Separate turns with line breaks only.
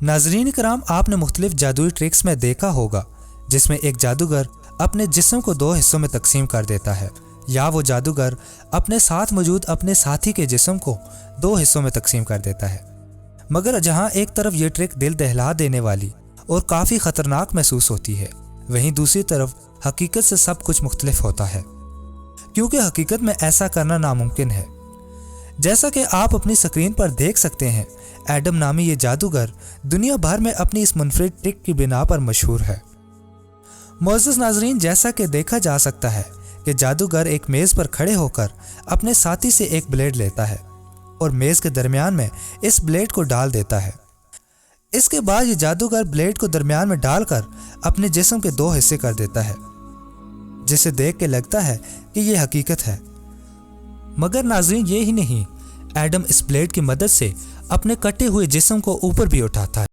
ناظرین کرام، آپ نے مختلف جادوئی ٹرکس میں دیکھا ہوگا جس میں ایک جادوگر اپنے جسم کو 2 حصوں میں تقسیم کر دیتا ہے، یا وہ جادوگر اپنے ساتھ موجود اپنے ساتھی کے جسم کو 2 حصوں میں تقسیم کر دیتا ہے۔ مگر جہاں ایک طرف یہ ٹرک دل دہلا دینے والی اور کافی خطرناک محسوس ہوتی ہے، وہیں دوسری طرف حقیقت سے سب کچھ مختلف ہوتا ہے، کیونکہ حقیقت میں ایسا کرنا ناممکن ہے۔ جیسا کہ آپ اپنی سکرین پر دیکھ سکتے ہیں، ایڈم نامی یہ جادوگر دنیا بھر میں اپنی اس منفرد ٹرک کی بنا پر مشہور ہے۔ معزز ناظرین، جیسا کہ دیکھا جا سکتا ہے کہ جادوگر ایک میز پر کھڑے ہو کر اپنے ساتھی سے ایک بلیڈ لیتا ہے اور میز کے درمیان میں اس بلیڈ کو ڈال دیتا ہے۔ اس کے بعد یہ جادوگر بلیڈ کو درمیان میں ڈال کر اپنے جسم کے 2 حصے کر دیتا ہے، جسے دیکھ کے لگتا ہے کہ یہ حقیقت ہے۔ مگر ناظرین، یہ ہی نہیں، ایڈم اس بلیڈ کی مدد سے اپنے کٹے ہوئے جسم کو اوپر بھی اٹھاتا ہے۔